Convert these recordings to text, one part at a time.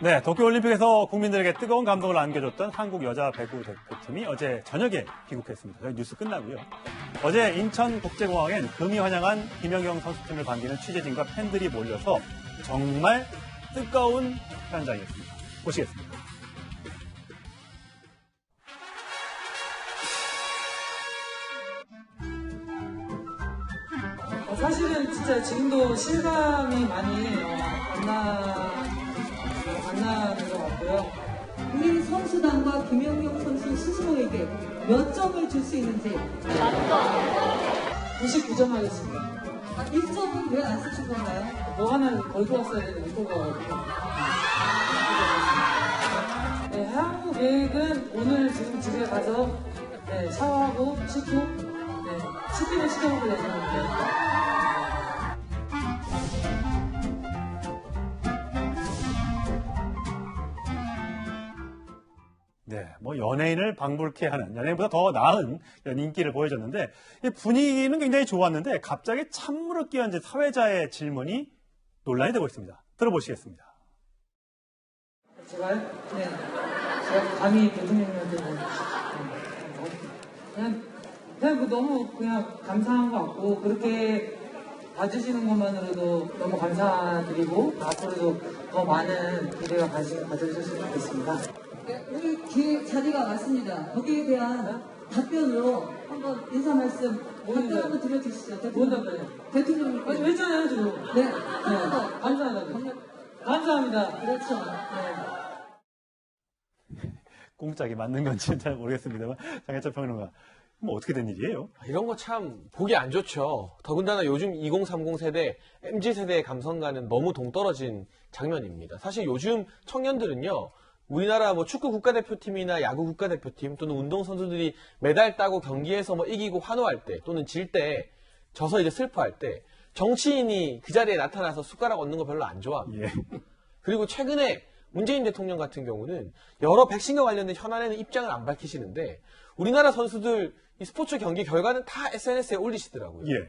네, 도쿄올림픽에서 국민들에게 뜨거운 감동을 안겨줬던 한국 여자 배구 대표팀이 어제 저녁에 귀국했습니다. 저희 뉴스 끝나고요. 어제 인천국제공항엔 금이 환영한 김연경 선수팀을 반기는 취재진과 팬들이 몰려서 정말 뜨거운 현장이었습니다. 보시겠습니다. 사실은 진짜 지금도 실감이 많이 안 나는 것 같고요. 우리 선수단과 김연경 선수 스스로에게 몇 점을 줄 수 있는지. 99점 하겠습니다. 1점은 왜 안 쓰신 건가요? 뭐 하나 걸고 왔어야 되는데 못 걸고 와가지고. 네, 향후 계획은 오늘 지금 집에 가서 샤워하고 씻고 치킨을 시켜먹을 예정입니다. 네, 뭐 연예인을 방불케 하는, 연예인보다 더 나은 인기를 보여줬는데 이 분위기는 굉장히 좋았는데 갑자기 찬물을 끼얹은 사회자의 질문이 논란이 되고 있습니다. 들어보시겠습니다. 제가요? 네. 제가 감히 대통령님한테 그냥 너무 그냥 감사한 것 같고 그렇게 봐주시는 것만으로도 너무 감사드리고 앞으로도 더 많은 기대가 가져주셨으면 좋겠습니다. 네, 우리 자리가 왔습니다. 거기에 대한 답변으로 한번 인사 말씀 답변 한번 드려주시죠. 뭔 답변이요? 대통령님. 했잖아요 지금. 네, 한번 더. 감사합니다. 그렇죠. 공짝이 맞는 건지는 잘 모르겠습니다만 장혜철 평론가, 뭐 어떻게 된 일이에요? 이런 거 참 보기 안 좋죠. 더군다나 요즘 2030 세대, MZ 세대의 감성과는 너무 동떨어진 장면입니다. 사실 요즘 청년들은요, 우리나라 뭐 축구 국가대표팀이나 야구 국가대표팀 또는 운동선수들이 메달 따고 경기에서 뭐 이기고 환호할 때 또는 질 때, 져서 이제 슬퍼할 때 정치인이 그 자리에 나타나서 숟가락 얹는 거 별로 안 좋아합니다. 예. 그리고 최근에 문재인 대통령 같은 경우는 여러 백신과 관련된 현안에는 입장을 안 밝히시는데 우리나라 선수들 이 스포츠 경기 결과는 다 SNS에 올리시더라고요. 예.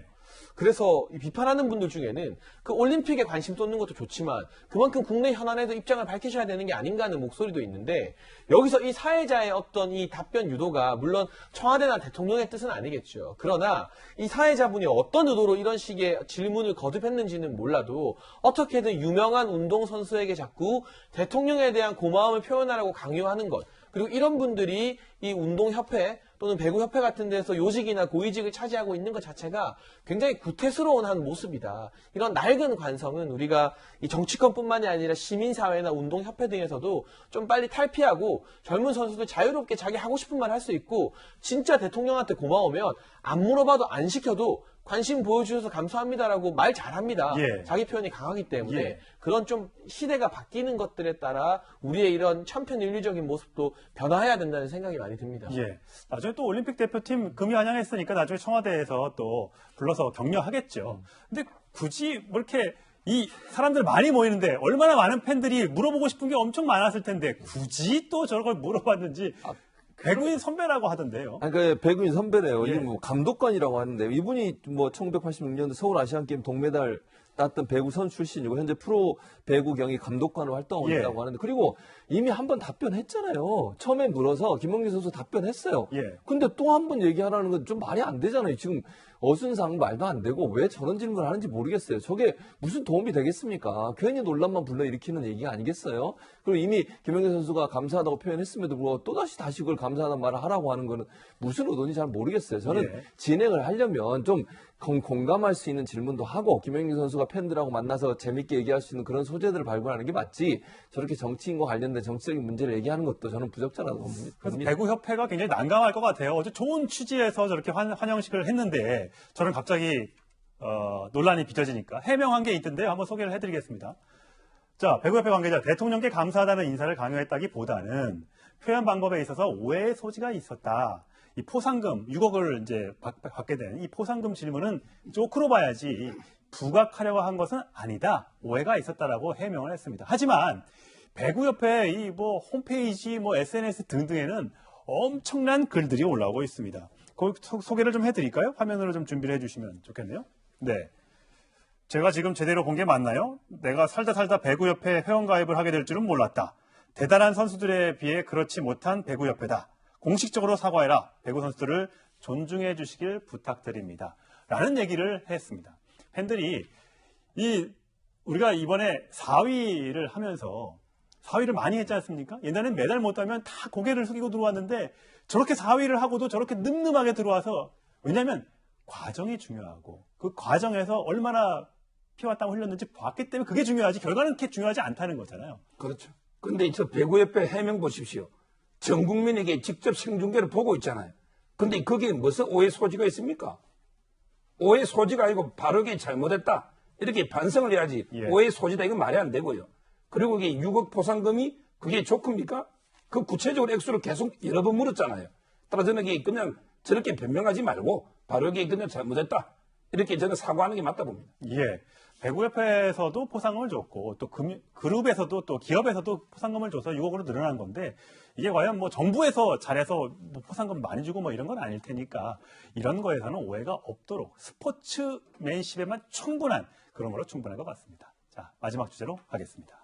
그래서 비판하는 분들 중에는 그 올림픽에 관심 쏟는 것도 좋지만 그만큼 국내 현안에도 입장을 밝히셔야 되는 게 아닌가 하는 목소리도 있는데 여기서 이 사회자의 어떤 이 답변 유도가 물론 청와대나 대통령의 뜻은 아니겠죠. 그러나 이 사회자분이 어떤 의도로 이런 식의 질문을 거듭했는지는 몰라도 어떻게든 유명한 운동선수에게 자꾸 대통령에 대한 고마움을 표현하라고 강요하는 것, 그리고 이런 분들이 이 운동협회 또는 배구협회 같은 데서 요직이나 고위직을 차지하고 있는 것 자체가 굉장히 구태스러운 한 모습이다. 이런 낡은 관성은 우리가 이 정치권뿐만이 아니라 시민사회나 운동협회 등에서도 좀 빨리 탈피하고 젊은 선수들 자유롭게 자기 하고 싶은 말 할 수 있고 진짜 대통령한테 고마우면 안 물어봐도 안 시켜도 관심 보여주셔서 감사합니다라고 말 잘합니다. 예. 자기 표현이 강하기 때문에 예. 그런 좀 시대가 바뀌는 것들에 따라 우리의 이런 천편일률적인 모습도 변화해야 된다는 생각이 많이 듭니다. 예. 나중에 또 올림픽 대표팀 금이 환영했으니까 나중에 청와대에서 또 불러서 격려하겠죠. 근데 굳이 뭐 이렇게 이 사람들 많이 모이는데 얼마나 많은 팬들이 물어보고 싶은 게 엄청 많았을 텐데 굳이 또 저런 걸 물어봤는지 배구인 선배라고 하던데요. 그러니까 배구인 선배래요. 예. 이게 뭐 감독관이라고 하는데 이분이 뭐 1986년도 서울 아시안 게임 동메달 땄던 배구 선수 출신이고 현재 프로 배구 경기 감독관으로 활동하고 예. 있다고 하는데 그리고 이미 한 번 답변했잖아요. 처음에 물어서 김원기 선수 답변했어요. 예. 근데 또 한 번 얘기하라는 건 좀 말이 안 되잖아요. 지금 어순상 말도 안 되고 왜 저런 질문을 하는지 모르겠어요. 저게 무슨 도움이 되겠습니까? 괜히 논란만 불러일으키는 얘기가 아니겠어요? 그리고 이미 김연경 선수가 감사하다고 표현했음에도 불구하고 또다시 그걸 감사하다는 말을 하라고 하는 거는 무슨 의도인지 잘 모르겠어요. 저는 예. 진행을 하려면 좀 공감할 수 있는 질문도 하고 김연경 선수가 팬들하고 만나서 재밌게 얘기할 수 있는 그런 소재들을 발굴하는 게 맞지 저렇게 정치인과 관련된 정치적인 문제를 얘기하는 것도 저는 부적절하다고 봅니다. 그래서 배구협회가 굉장히 난감할 것 같아요. 어제 좋은 취지에서 저렇게 환영식을 했는데 저는 갑자기 논란이 빚어지니까 해명한 게 있던데요. 한번 소개를 해드리겠습니다. 자, 배구협회 관계자, 대통령께 감사하다는 인사를 강요했다기보다는 표현 방법에 있어서 오해의 소지가 있었다. 이 포상금 6억을 이제 받게 된 이 포상금 질문은 조크로 봐야지 부각하려고 한 것은 아니다. 오해가 있었다라고 해명을 했습니다. 하지만 배구협회 이 뭐 홈페이지, 뭐 SNS 등등에는 엄청난 글들이 올라오고 있습니다. 그 소개를 좀 해드릴까요? 화면으로 좀 준비를 해주시면 좋겠네요. 네. 제가 지금 제대로 본 게 맞나요? 내가 살다 배구협회 회원가입을 하게 될 줄은 몰랐다. 대단한 선수들에 비해 그렇지 못한 배구협회다. 공식적으로 사과해라. 배구 선수들을 존중해 주시길 부탁드립니다. 라는 얘기를 했습니다. 팬들이 우리가 이번에 4위를 하면서 4위를 많이 했지 않습니까? 옛날엔 메달 못 따면 다 고개를 숙이고 들어왔는데 저렇게 4위를 하고도 저렇게 늠름하게 들어와서, 왜냐하면 과정이 중요하고 그 과정에서 얼마나 피와 땀을 흘렸는지 봤기 때문에 그게 중요하지, 결과는 그렇게 중요하지 않다는 거잖아요. 그렇죠. 근데 저 배구협회 해명 보십시오. 전 국민에게 직접 생중계를 보고 있잖아요. 근데 거기에 무슨 오해 소지가 있습니까? 오해 소지가 아니고 바르게 잘못했다, 이렇게 반성을 해야지. 예. 오해 소지다, 이건 말이 안 되고요. 그리고 이게 6억 포상금이 그게 좋습니까? 그 구체적으로 액수를 계속 여러 번 물었잖아요. 따라서 저는 이게 그냥 저렇게 변명하지 말고 바르게 그냥 잘못했다, 이렇게 저는 사과하는 게 맞다 봅니다. 예. 배구협회에서도 포상금을 줬고 또 그룹에서도 또 기업에서도 포상금을 줘서 6억으로 늘어난 건데, 이게 과연 뭐 정부에서 잘해서 뭐 포상금 많이 주고 뭐 이런 건 아닐 테니까 이런 거에서는 오해가 없도록 스포츠맨십에만 충분한 그런 걸로 충분할 것 같습니다. 자, 마지막 주제로 가겠습니다.